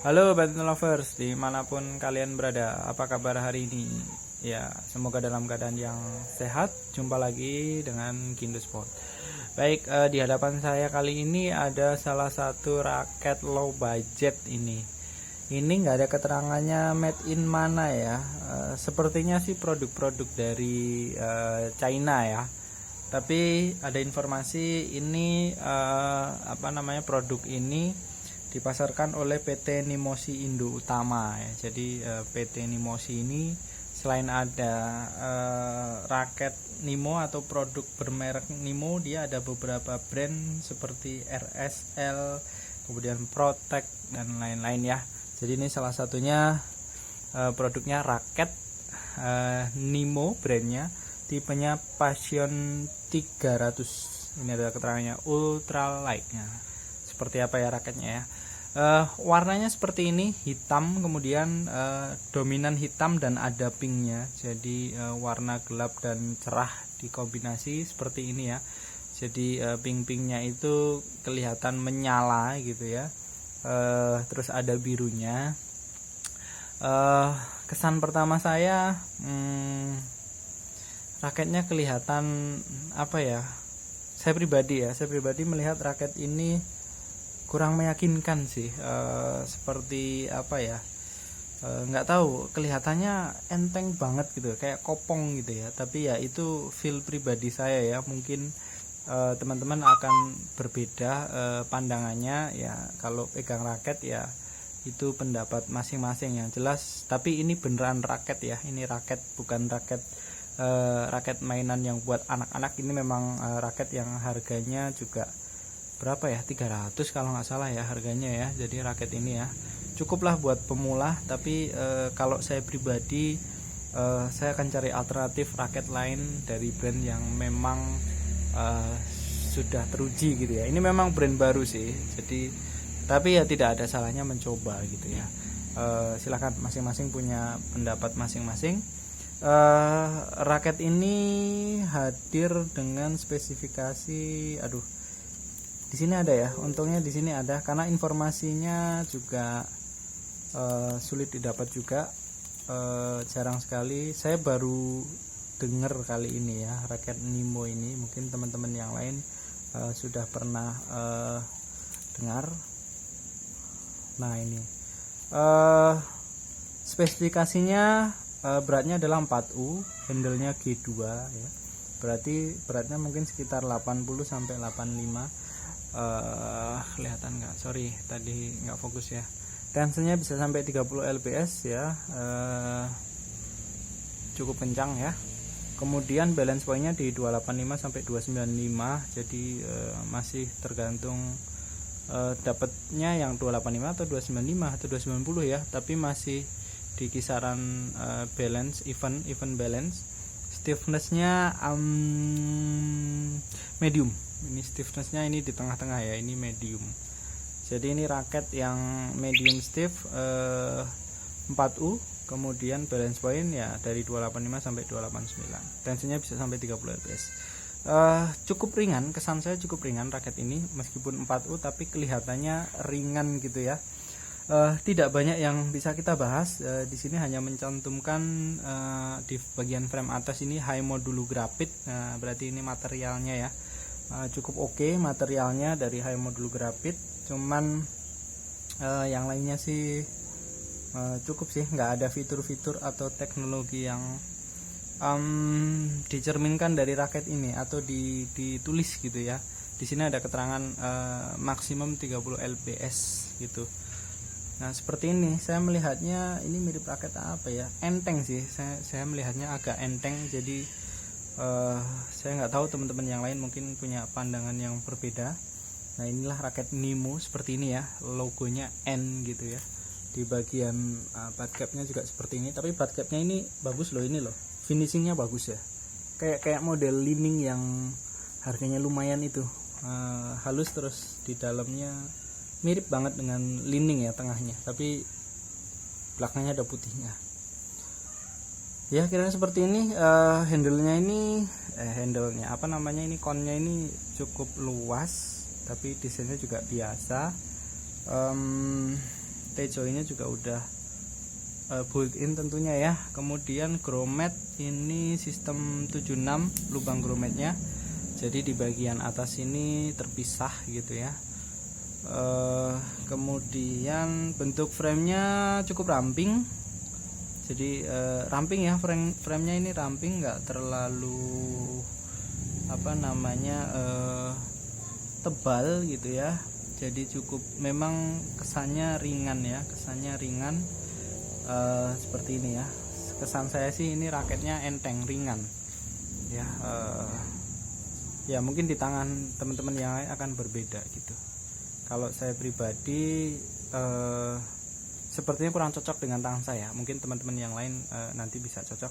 Halo badminton lovers, dimanapun kalian berada, apa kabar hari ini? Ya, semoga dalam keadaan yang sehat. Jumpa lagi dengan Kindo Sport. Baik, di hadapan saya kali ini ada salah satu raket low budget ini. Ini nggak ada keterangannya made in mana ya. Sepertinya sih produk-produk dari China ya. Tapi ada informasi ini produk ini dipasarkan oleh PT Nimosi Indo Utama ya. Jadi PT Nimosi ini selain ada raket Nimo atau produk bermerek Nimo, dia ada beberapa brand seperti RSL, kemudian Protect dan lain-lain ya. Jadi ini salah satunya produknya raket Nimo brandnya, tipenya Passion 300. Ini ada keterangannya ultralight-nya. Seperti apa ya raketnya ya? Warnanya seperti ini, hitam, kemudian dominan hitam dan ada pinknya. Jadi warna gelap dan cerah dikombinasi seperti ini ya. Jadi pink-pinknya itu kelihatan menyala gitu ya. Terus ada birunya. Kesan pertama saya, raketnya kelihatan apa ya? Saya pribadi melihat raket ini kurang meyakinkan sih, seperti apa ya, nggak tahu, kelihatannya enteng banget gitu, kayak kopong gitu ya. Tapi ya itu feel pribadi saya ya, mungkin teman-teman akan berbeda pandangannya ya. Kalau pegang raket ya itu pendapat masing-masing yang jelas. Tapi ini beneran raket ya, ini raket, bukan raket mainan yang buat anak-anak. Ini memang raket yang harganya juga berapa ya, 300 kalau nggak salah ya harganya ya. Jadi raket ini ya cukuplah buat pemula. Tapi kalau saya pribadi, saya akan cari alternatif raket lain dari brand yang memang sudah teruji gitu ya. Ini memang brand baru sih, jadi tapi ya tidak ada salahnya mencoba gitu ya. Silahkan, masing-masing punya pendapat masing-masing. Raket ini hadir dengan spesifikasi, di sini ada ya, untungnya di sini ada, karena informasinya juga sulit didapat juga. Jarang sekali, saya baru dengar kali ini ya raket Nimo ini. Mungkin teman-teman yang lain sudah pernah dengar. Nah ini spesifikasinya, beratnya adalah 4U, handle-nya G2 ya. Berarti beratnya mungkin sekitar 80 sampai 85. Kelihatan nggak? Sorry, tadi nggak fokus ya. Tensinya bisa sampai 30 lbs ya, cukup kencang ya. Kemudian balance point-nya di 285 sampai 295. Jadi masih tergantung dapatnya yang 285 atau 295 atau 290 ya. Tapi masih di kisaran balance, even balance. Stiffness-nya medium. Ini stiffness-nya ini di tengah-tengah ya, ini medium. Jadi ini raket yang medium stiff, 4U, kemudian balance point ya dari 285 sampai 289. Tensinya bisa sampai 30 lbs. Cukup ringan, kesan saya cukup ringan raket ini, meskipun 4U tapi kelihatannya ringan gitu ya. Tidak banyak yang bisa kita bahas. Di sini hanya mencantumkan di bagian frame atas ini high modulu grafit. Berarti ini materialnya ya cukup oke, materialnya dari high modulu grafit. Cuman yang lainnya sih cukup sih, nggak ada fitur-fitur atau teknologi yang dicerminkan dari raket ini atau ditulis gitu ya. Di sini ada keterangan maksimum 30 lbs gitu. Nah seperti ini, saya melihatnya ini mirip raket apa ya, enteng sih, saya melihatnya agak enteng. Jadi saya nggak tahu teman-teman yang lain mungkin punya pandangan yang berbeda. Nah inilah raket Nimo seperti ini ya, logonya N gitu ya. Di bagian butt capnya juga seperti ini, tapi butt capnya ini bagus loh, ini loh finishingnya bagus ya, kayak model lining yang harganya lumayan itu, halus, terus di dalamnya mirip banget dengan lining ya tengahnya, tapi belakangnya ada putihnya ya, kira-kira seperti ini. Handle-nya ini ini konnya ini cukup luas, tapi desainnya juga biasa. T-joinnya juga udah built in tentunya ya. Kemudian grommet ini sistem 76 lubang grommetnya, jadi di bagian atas ini terpisah gitu ya. Kemudian bentuk framenya cukup ramping, jadi ramping ya, framenya ini ramping, nggak terlalu tebal gitu ya. Jadi cukup, memang kesannya ringan ya, seperti ini ya. Kesan saya sih ini raketnya enteng, ringan ya. Ya mungkin di tangan teman-teman yang lain akan berbeda gitu. Kalau saya pribadi sepertinya kurang cocok dengan tangan saya. Mungkin teman-teman yang lain nanti bisa cocok.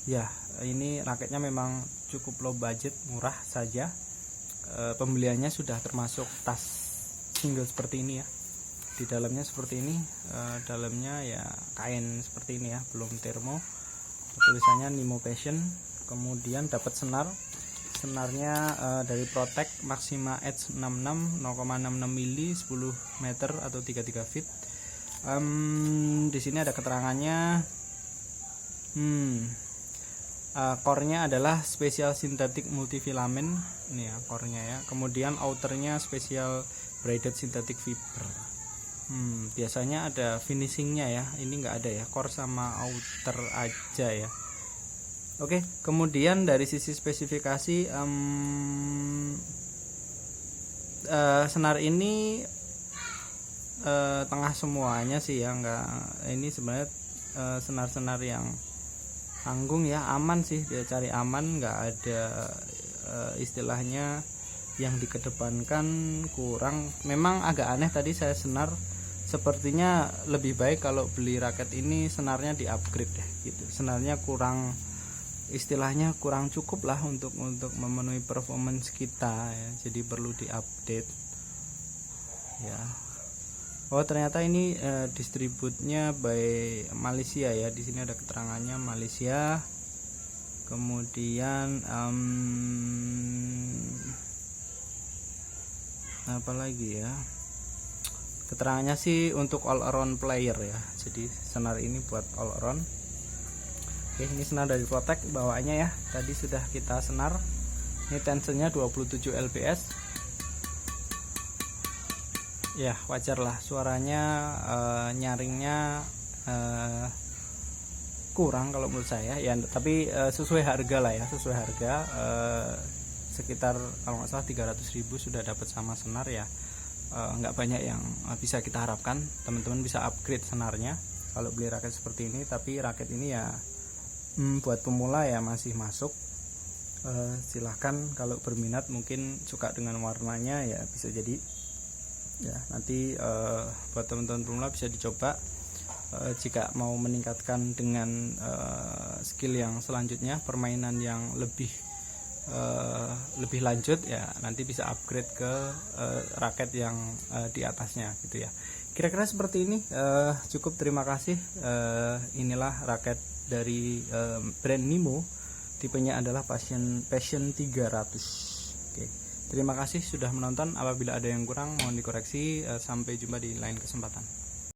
Ya ini raketnya memang cukup low budget, murah saja. Pembeliannya sudah termasuk tas single seperti ini ya. Di dalamnya seperti ini, dalamnya ya kain seperti ini ya, belum termo. Tulisannya Nemo Passion. Kemudian dapat senarnya dari Protect Maxima Edge 66 0,66 mili 10 meter atau 33 feet. Di sini ada keterangannya. Core-nya adalah special synthetic multifilament, ini ya core-nya ya. Kemudian outernya special braided synthetic fiber. Biasanya ada finishingnya ya, ini enggak ada ya, core sama outer aja ya. Oke, kemudian dari sisi spesifikasi, senar ini tengah semuanya sih ya, enggak, ini sebenarnya senar-senar yang tanggung ya, aman sih, dia cari aman, enggak ada istilahnya yang dikedepankan kurang. Memang agak aneh tadi saya senar, sepertinya lebih baik kalau beli raket ini senarnya di upgrade deh gitu. Senarnya kurang, istilahnya kurang cukup lah untuk memenuhi performance kita ya, jadi perlu diupdate ya. Oh ternyata ini distributnya by Malaysia ya, di sini ada keterangannya Malaysia. Kemudian apa lagi ya, keterangannya sih untuk all around player ya, jadi senar ini buat all around. Oke, ini senar dari Protect bawaannya ya, tadi sudah kita senar. Ini tensionnya 27 lbs ya, wajar lah suaranya, nyaringnya kurang kalau menurut saya ya, tapi sesuai harga lah ya, sesuai harga, sekitar kalau nggak salah 300.000 sudah dapat sama senar ya. Nggak banyak yang bisa kita harapkan, teman-teman bisa upgrade senarnya kalau beli raket seperti ini. Tapi raket ini ya buat pemula ya masih masuk. Silahkan kalau berminat, mungkin suka dengan warnanya ya bisa jadi ya, nanti buat teman-teman pemula bisa dicoba. Jika mau meningkatkan dengan skill yang selanjutnya, permainan yang lebih lanjut ya, nanti bisa upgrade ke raket yang di atasnya gitu ya. Kira-kira seperti ini. Cukup, terima kasih. Inilah raket dari brand Nemo, tipenya adalah Passion 300. Oke, terima kasih sudah menonton. Apabila ada yang kurang mohon dikoreksi. Sampai jumpa di lain kesempatan.